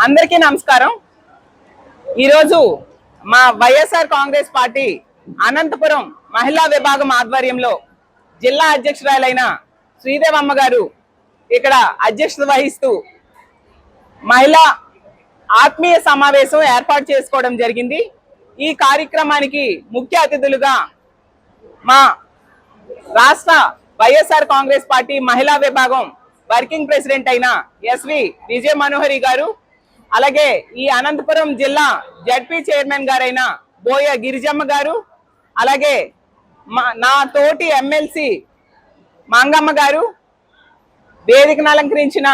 అందరికీ నమస్కారం। ఈరోజు మా వైఎస్ఆర్ కాంగ్రెస్ పార్టీ అనంతపురం మహిళా విభాగం ఆధ్వర్యంలో జిల్లా అధ్యక్షురాలైన శ్రీదేవమ్మ గారు ఇక్కడ అధ్యక్షత వహిస్తూ మహిళా ఆత్మీయ సమావేశం ఏర్పాటు చేసుకోవడం జరిగింది। ఈ కార్యక్రమానికి ముఖ్య అతిథులుగా మా రాష్ట్ర వైఎస్ఆర్ కాంగ్రెస్ పార్టీ మహిళా విభాగం వర్కింగ్ ప్రెసిడెంట్ అయిన ఎస్వి విజయ మనోహరి గారు, అలాగే ఈ అనంతపురం జిల్లా జడ్పీ చైర్మన్ గారైన బోయ గిరిజమ్మ గారు, అలాగే నా తోటి ఎమ్మెల్సీ మంగమ్మ గారు, వేదికను అలంకరించిన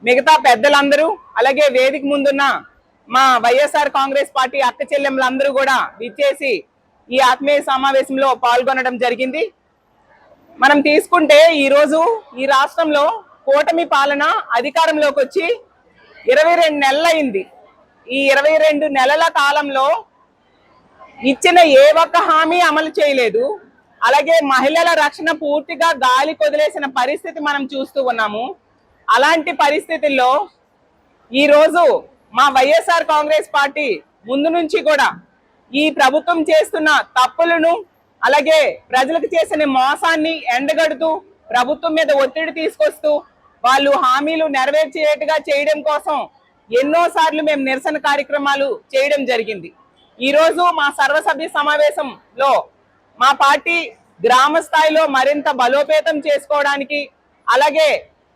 మిగతా పెద్దలందరూ, అలాగే వేదిక ముందున్న మా వైఎస్ఆర్ కాంగ్రెస్ పార్టీ అక్క చెల్లెమ్మలందరూ కూడా విచ్చేసి ఈ ఆత్మీయ సమావేశంలో పాల్గొనడం జరిగింది। మనం తీసుకుంటే ఈరోజు ఈ రాష్ట్రంలో కూటమి పాలన అధికారంలోకి వచ్చి 22 నెలలైంది। ఈ 22 నెలల కాలంలో ఇచ్చిన ఏ ఒక్క హామీ అమలు చేయలేదు। అలాగే మహిళల రక్షణ పూర్తిగా గాలి కొదిలేసిన పరిస్థితి మనం చూస్తూ ఉన్నాము। అలాంటి పరిస్థితుల్లో ఈరోజు మా వైఎస్ఆర్ కాంగ్రెస్ పార్టీ ముందు నుంచి కూడా ఈ ప్రభుత్వం చేస్తున్న తప్పులను, అలాగే ప్రజలకు చేసిన మోసాన్ని ఎండగడుతూ ప్రభుత్వం మీద ఒత్తిడి తీసుకొస్తూ వాళ్ళు హామీలు నెరవేర్చేట్టుగా చేయడం కోసం ఎన్నోసార్లు మేము నిరసన కార్యక్రమాలు చేయడం జరిగింది। ఈరోజు మా సర్వసభ్య సమావేశంలో మా పార్టీ గ్రామ స్థాయిలో మరింత బలోపేతం చేసుకోవడానికి, అలాగే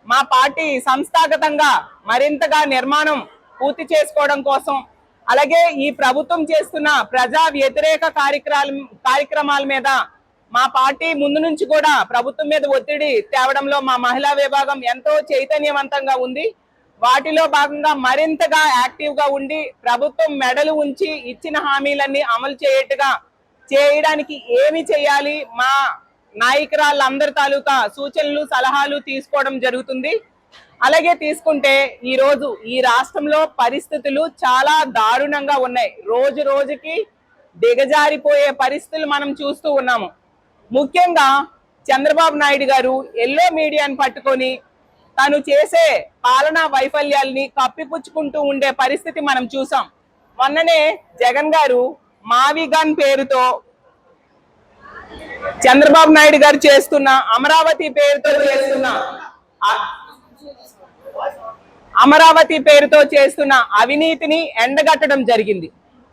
మా పార్టీ సంస్థాగతంగా మరింతగా నిర్మాణం పూర్తి చేసుకోవడం కోసం, అలాగే ఈ ప్రభుత్వం చేస్తున్న ప్రజా వ్యతిరేక కార్యక్రమాల మీద మా పార్టీ ముందు నుంచి కూడా ప్రభుత్వం మీద ఒత్తిడి తేవడంలో మా మహిళా విభాగం ఎంతో చైతన్యవంతంగా ఉంది। వాటిలో భాగంగా మరింతగా యాక్టివ్గా ఉండి ప్రభుత్వం మెడలు ఉంచి ఇచ్చిన హామీలన్నీ అమలు చేయడానికి ఏమి చేయాలి మా నాయకురాళ్ళందరి తాలూకా సూచనలు సలహాలు తీసుకోవడం జరుగుతుంది। అలాగే తీసుకుంటే ఈరోజు ఈ రాష్ట్రంలో పరిస్థితులు చాలా దారుణంగా ఉన్నాయి। రోజు రోజుకి దిగజారిపోయే పరిస్థితులు మనం చూస్తూ ఉన్నాము। ముఖ్యంగా చంద్రబాబు నాయుడు గారు ఎల్లో మీడియాను పట్టుకొని తను చేసే పాలనా వైఫల్యాల్ని కప్పిపుచ్చుకుంటూ ఉండే పరిస్థితి మనం చూసాం। మొన్ననే జగన్ గారు మావిగన్ పేరుతో చంద్రబాబు నాయుడు గారు చేస్తున్న అమరావతి పేరుతో చేస్తున్న అవినీతిని ఎండగట్టడం జరిగింది।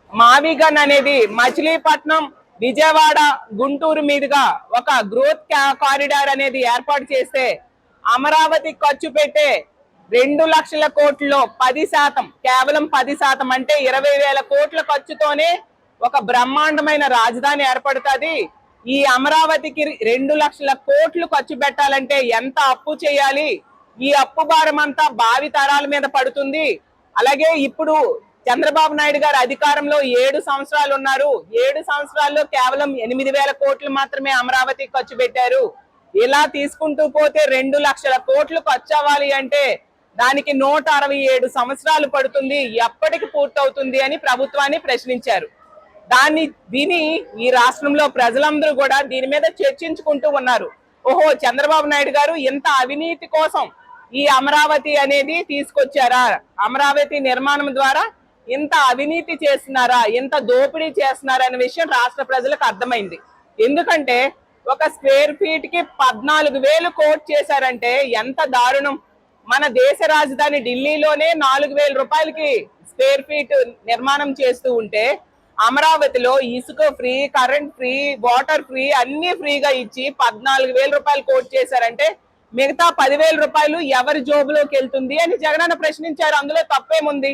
మావిగన్ అనేది మచిలీపట్నం, విజయవాడ, గుంటూరు మీదుగా ఒక గ్రోత్ కారిడార్ అనేది ఏర్పాటు చేస్తే అమరావతి ఖర్చు పెట్టే 2 లక్షల కోట్లలో 10%, కేవలం 10% అంటే 20,000 కోట్ల ఖర్చుతోనే ఒక బ్రహ్మాండమైన రాజధాని ఏర్పడుతుంది। ఈ అమరావతికి 2 లక్షల కోట్లు ఖర్చు పెట్టాలంటే ఎంత అప్పు చేయాలి? ఈ అప్పు భారం అంతా భావి తరాల మీద పడుతుంది। అలాగే ఇప్పుడు చంద్రబాబు నాయుడు గారు అధికారంలో 7 సంవత్సరాలు ఉన్నారు। 7 సంవత్సరాల్లో కేవలం 8,000 కోట్లు మాత్రమే అమరావతికి ఖర్చు పెట్టారు। ఇలా తీసుకుంటూ పోతే 2 లక్షల కోట్లు ఖర్చు అవ్వాలి అంటే దానికి 167 సంవత్సరాలు పడుతుంది, ఎప్పటికి పూర్తవుతుంది అని ప్రభుత్వాన్ని ప్రశ్నించారు। దాన్ని విని ఈ రాష్ట్రంలో ప్రజలందరూ కూడా దీని మీద చర్చించుకుంటూ ఉన్నారు। ఓహో, చంద్రబాబు నాయుడు గారు ఇంత అవినీతి కోసం ఈ అమరావతి అనేది తీసుకొచ్చారా? అమరావతి నిర్మాణం ద్వారా ఇంత అవినీతి చేస్తున్నారా, ఇంత దోపిడీ చేస్తున్నారా అనే విషయం రాష్ట్ర ప్రజలకు అర్థమైంది। ఎందుకంటే ఒక స్క్వేర్ ఫీట్ కి 14,000 కోట్ చేశారంటే ఎంత దారుణం। మన దేశ రాజధాని ఢిల్లీలోనే 4,000 రూపాయలకి స్క్వేర్ ఫీట్ నిర్మాణం చేస్తూ ఉంటే అమరావతిలో ఇసుక free, current free, water free అన్ని ఫ్రీగా ఇచ్చి 14,000 రూపాయలు కోట్ చేశారంటే మిగతా 10,000 రూపాయలు ఎవరి జోబులోకి వెళ్తుంది అని జగనన్న ప్రశ్నించారు। అందులో తప్పేముంది?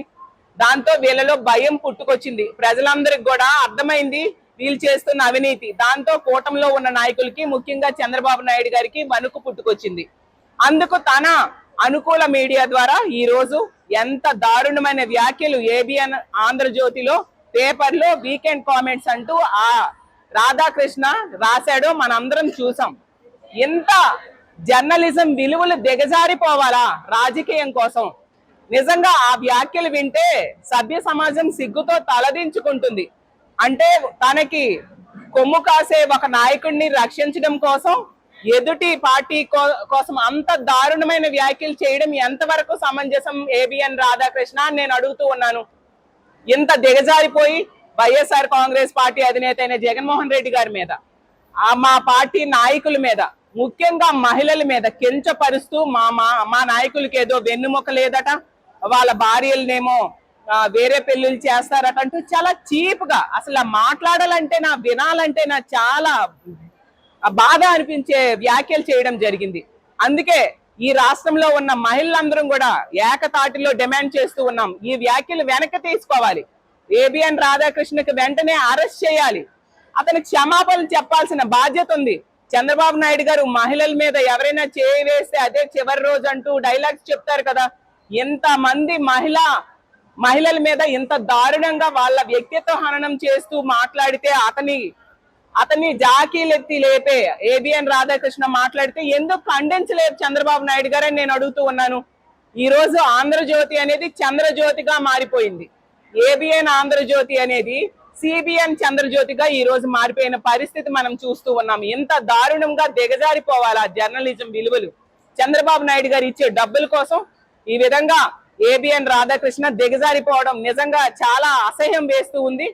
దాంతో వీళ్ళలో భయం పుట్టుకొచ్చింది। ప్రజలందరికి కూడా అర్థమైంది వీళ్ళు చేస్తున్న అవినీతి। దాంతో కూటమిలో ఉన్న నాయకులకి, ముఖ్యంగా చంద్రబాబు నాయుడు గారికి వణుకు పుట్టుకొచ్చింది। అందుకు తన అనుకూల మీడియా ద్వారా ఈ రోజు ఎంత దారుణమైన వ్యాఖ్యలు ఏబిఎన్ ఆంధ్రజ్యోతిలో పేపర్లో వీకెండ్ కామెంట్స్ అంటూ ఆ రాధాకృష్ణ రాశాడో మనందరం చూసాం। ఎంత జర్నలిజం విలువలు దిగజారిపోవాలా రాజకీయం కోసం? నిజంగా ఆ వ్యాఖ్యలు వింటే సభ్య సమాజం సిగ్గుతో తలదించుకుంటుంది। అంటే తనకి కొమ్ము కాసే ఒక నాయకుడిని రక్షించడం కోసం ఎదుటి పార్టీ కోసం అంత దారుణమైన వ్యాఖ్యలు చేయడం ఎంతవరకు సమంజసం ఏబిఎన్ రాధాకృష్ణ అని నేను అడుగుతూ ఉన్నాను. ఇంత దిగజారిపోయి వైఎస్ఆర్ కాంగ్రెస్ పార్టీ అధినేత అయిన జగన్మోహన్ రెడ్డి గారి మీద, మా పార్టీ నాయకుల మీద, ముఖ్యంగా మహిళల మీద కించపరుస్తూ మా నాయకులకి ఏదో వెన్నుముక లేదట, వాళ్ళ భార్యలనేమో వేరే పెళ్లిళ్ళు చేస్తారట అంటూ చాలా చీప్ గా అసలు మాట్లాడాలంటేనా వినాలంటేనా చాలా బాధ అనిపించే వ్యాఖ్యలు చేయడం జరిగింది. అందుకే ఈ రాష్ట్రంలో ఉన్న మహిళలందరం కూడా ఏకతాటిలో డిమాండ్ చేస్తూ ఉన్నాం, ఈ వ్యాఖ్యలు వెనక్కి తీసుకోవాలి. ఏబిఎన్ రాధాకృష్ణకి వెంటనే అరెస్ట్ చేయాలి. అతనికి క్షమాపణలు చెప్పాల్సిన బాధ్యత ఉంది. చంద్రబాబు నాయుడు గారు మహిళల మీద ఎవరైనా చేయి వేస్తే అదే చివరి రోజు అంటూ డైలాగ్స్ చెప్తారు కదా. ఎంతమంది మహిళల మీద ఇంత దారుణంగా వాళ్ళ వ్యక్తిత్వ హననం చేస్తూ మాట్లాడితే అతన్ని జాకీలెత్తి లేపే ఏబిఎన్ రాధాకృష్ణ మాట్లాడితే ఎందుకు ఖండించలేదు చంద్రబాబు నాయుడు గారని నేను అడుగుతూ ఉన్నాను. ఈ రోజు ఆంధ్రజ్యోతి అనేది చంద్రజ్యోతిగా మారిపోయింది. ఏబిఎన్ ఆంధ్రజ్యోతి అనేది సిబిఎన్ చంద్రజ్యోతిగా ఈ రోజు మారిపోయిన పరిస్థితి మనం చూస్తూ ఉన్నాం. ఎంత దారుణంగా దిగజారిపోవాలా జర్నలిజం విలువలు. చంద్రబాబు నాయుడు గారు ఇచ్చే డబ్బుల కోసం ఈ విధంగా ఏబిఎన్ రాధాకృష్ణ దిగజారిపోవడం నిజంగా చాలా అసహ్యం వేస్తూ ఉంది.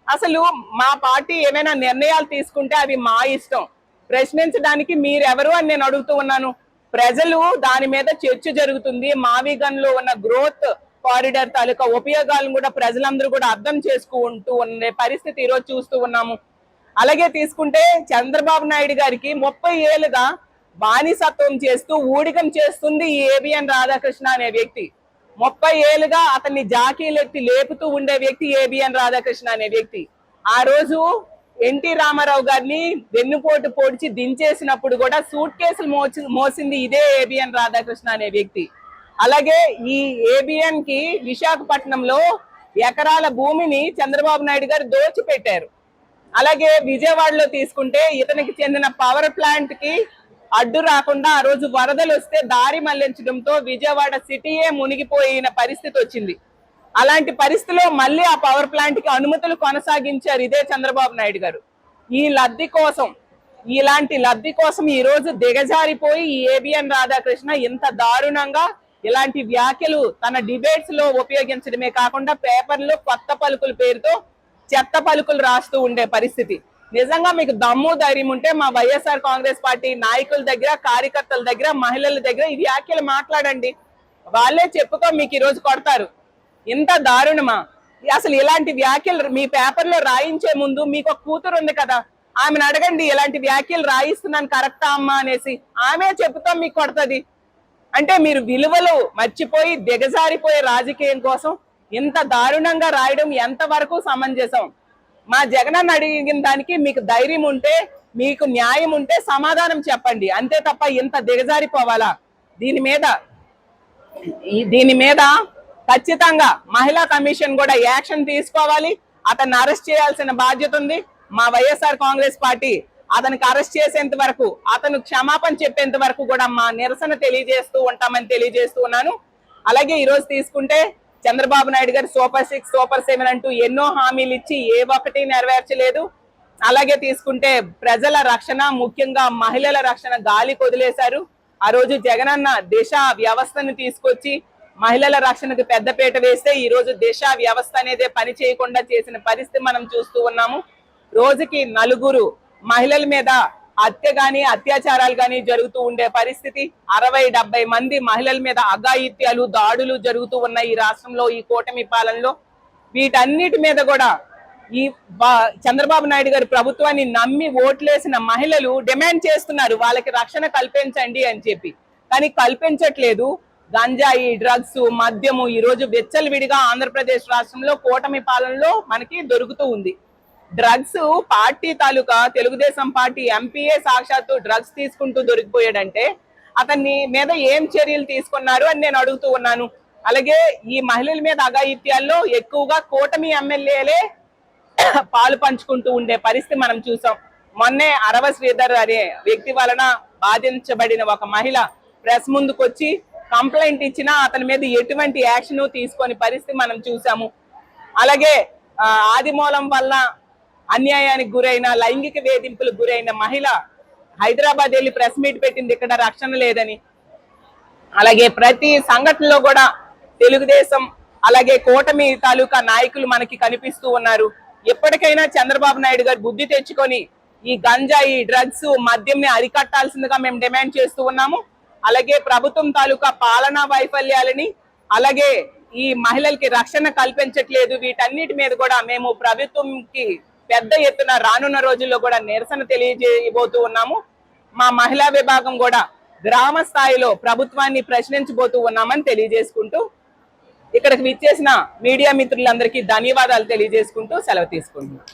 అసలు మా పార్టీ ఏమైనా నిర్ణయాలు తీసుకుంటే అవి మా ఇష్టం, ప్రశ్నించడానికి మీరెవరు అని నేను అడుగుతూ ఉన్నాను. ప్రజలు దాని మీద చర్చ జరుగుతుంది. మావిగన్లో ఉన్న గ్రోత్ కారిడార్ తాలూకా ఉపయోగాలను కూడా ప్రజలందరూ కూడా అర్థం చేసుకుంటూ ఉండే పరిస్థితి ఈరోజు చూస్తూ ఉన్నాము. అలాగే తీసుకుంటే చంద్రబాబు నాయుడు గారికి 30 ఏళ్ళుగా బానిసత్వం చేస్తూ ఊడికం చేస్తుంది ఈ ఏబిఎన్ రాధాకృష్ణ అనే వ్యక్తి. 30 ఏళ్ళుగా అతన్ని జాకీలెత్తి లేపుతూ ఉండే వ్యక్తి ఏబిఎన్ రాధాకృష్ణ అనే వ్యక్తి. ఆ రోజు ఎన్టీ రామారావు గారిని వెన్నుపోటు పొడిచి దించేసినప్పుడు కూడా సూట్ కేసులు మోసింది ఇదే ఏబిఎన్ రాధాకృష్ణ అనే వ్యక్తి. అలాగే ఈ ఏబిఎన్ కి విశాఖపట్నంలో ఎకరాల భూమిని చంద్రబాబు నాయుడు గారు దోచిపెట్టారు. అలాగే విజయవాడలో తీసుకుంటే ఇతనికి చెందిన పవర్ ప్లాంట్ కి అడ్డు రాకుండా ఆ రోజు వరదలు వస్తే దారి మళ్లించడంతో విజయవాడ సిటీయే మునిగిపోయిన పరిస్థితి వచ్చింది. అలాంటి పరిస్థితిలో మళ్ళీ ఆ పవర్ ప్లాంట్ కి అనుమతులు కొనసాగించారు ఇదే చంద్రబాబు నాయుడు గారు. ఇలాంటి లబ్ధి కోసం ఈ రోజు దిగజారిపోయి ఈ ఏబిఎన్ రాధాకృష్ణ ఇంత దారుణంగా ఇలాంటి వ్యాఖ్యలు తన డిబేట్స్ లో ఉపయోగించడమే కాకుండా పేపర్లో కొత్త పలుకుల పేరుతో చెత్త పలుకులు రాస్తూ ఉండే పరిస్థితి. నిజంగా మీకు దమ్ము ధైర్యం ఉంటే మా వైఎస్ఆర్ కాంగ్రెస్ పార్టీ నాయకుల దగ్గర, కార్యకర్తల దగ్గర, మహిళల దగ్గర ఈ వ్యాఖ్యలు మాట్లాడండి. వాళ్ళే చెప్పుకో మీకు ఈ రోజు కొడతారు. ఇంత దారుణమా? అసలు ఇలాంటి వ్యాఖ్యలు మీ పేపర్లో రాయించే ముందు మీకు ఒక కూతురు ఉంది కదా, ఆమెను అడగండి ఇలాంటి వ్యాఖ్యలు రాయిస్తున్నాను కరెక్టా అమ్మా అనేసి. ఆమె చెప్పుతో మీకు కొడుతుంది. అంటే మీరు విలువలు మర్చిపోయి దిగజారిపోయే రాజకీయం కోసం ఇంత దారుణంగా రాయడం ఎంతవరకు సమంజసం? మా జగనన్న అడిగిన దానికి మీకు ధైర్యం ఉంటే, మీకు న్యాయం ఉంటే సమాధానం చెప్పండి. అంతే తప్ప ఇంత దిగజారిపోవాలా? దీని మీద ఖచ్చితంగా మహిళా కమిషన్ కూడా యాక్షన్ తీసుకోవాలి. అతన్ని అరెస్ట్ చేయాల్సిన బాధ్యత ఉంది. మా వైఎస్ఆర్ కాంగ్రెస్ పార్టీ అతనికి అరెస్ట్ చేసేంత వరకు, అతను క్షమాపణ చెప్పేంత వరకు కూడా మా నిరసన తెలియజేస్తూ ఉంటామని తెలియజేస్తూ ఉన్నాను. అలాగే ఈ రోజు తీసుకుంటే చంద్రబాబు నాయుడు గారు సూపర్ 6, సూపర్ 7 అంటూ ఎన్నో హామీలు ఇచ్చి ఏ ఒక్కటి నెరవేర్చలేదు. అలాగే తీసుకుంటే ప్రజల రక్షణ, ముఖ్యంగా మహిళల రక్షణ గాలి కొదిలేశారు. ఆ రోజు జగనన్న దిశ వ్యవస్థను తీసుకొచ్చి మహిళల రక్షణకు పెద్దపీట వేస్తే ఈ రోజు దిశ వ్యవస్థ అనేదే పని చేయకుండా చేసిన పరిస్థితి మనం చూస్తూ ఉన్నాము. రోజుకి 4 మహిళల మీద హత్య గాని, అత్యాచారాలు గాని జరుగుతూ ఉండే పరిస్థితి. 60-70 మంది మహిళల మీద అఘాయిత్యాలు, దాడులు జరుగుతూ ఉన్నాయి ఈ రాష్ట్రంలో ఈ కూటమి పాలనలో. వీటన్నిటి మీద కూడా ఈ చంద్రబాబు నాయుడు గారి ప్రభుత్వాన్ని నమ్మి ఓట్లేసిన మహిళలు డిమాండ్ చేస్తున్నారు వాళ్ళకి రక్షణ కల్పించండి అని చెప్పి. కానీ కల్పించట్లేదు. గంజాయి, డ్రగ్స్, మద్యము ఈ రోజు విచ్చలవిడిగా ఆంధ్రప్రదేశ్ రాష్ట్రంలో కూటమి పాలనలో మనకి దొరుకుతూ ఉంది. డ్రగ్స్ పార్టీ తాలూకా తెలుగుదేశం పార్టీ ఎంపీఏ సాక్షాత్తు డ్రగ్స్ తీసుకుంటూ దొరికిపోయాడంటే అతన్ని మీద ఏం చర్యలు తీసుకున్నారు అని నేను అడుగుతూ ఉన్నాను. అలాగే ఈ మహిళల మీద అఘాయిత్యాల్లో ఎక్కువగా కూటమి ఎమ్మెల్యేలే పాలు పంచుకుంటూ ఉండే పరిస్థితి మనం చూసాం. మొన్నే అరవ శ్రీధర్ అనే వ్యక్తి వలన బాధించబడిన ఒక మహిళ ప్రెస్ ముందుకు వచ్చి కంప్లైంట్ ఇచ్చినా అతని మీద ఎటువంటి యాక్షన్ తీసుకొని పరిస్థితి మనం చూసాము. అలాగే ఆదిమూలం వల్ల అన్యాయానికి గురైన, లైంగిక వేధింపులకు గురైన మహిళ హైదరాబాద్ వెళ్ళి ప్రెస్ మీట్ పెట్టింది ఇక్కడ రక్షణ లేదని. అలాగే ప్రతి సంఘటనలో కూడా తెలుగుదేశం అలాగే కూటమి తాలూకా నాయకులు మనకి కనిపిస్తూ ఉన్నారు. ఎప్పటికైనా చంద్రబాబు నాయుడు గారు బుద్ధి తెచ్చుకొని ఈ గంజాయి, డ్రగ్స్, మద్యంని అరికట్టాల్సిందిగా మేము డిమాండ్ చేస్తూ ఉన్నాము. అలాగే ప్రభుత్వం తాలూకా పాలనా వైఫల్యాలని, అలాగే ఈ మహిళలకి రక్షణ కల్పించట్లేదు, వీటన్నిటి మీద కూడా మేము ప్రభుత్వంకి పెద్ద ఎత్తున రానున్న రోజుల్లో కూడా నిరసన తెలియజేయబోతూ ఉన్నాము. మా మహిళా విభాగం కూడా గ్రామ స్థాయిలో ప్రభుత్వాన్ని ప్రశ్నించబోతూ ఉన్నామని తెలియజేసుకుంటూ ఇక్కడికి విచ్చేసిన మీడియా మిత్రులందరికీ ధన్యవాదాలు తెలియజేసుకుంటూ సెలవు తీసుకుంటున్నాం.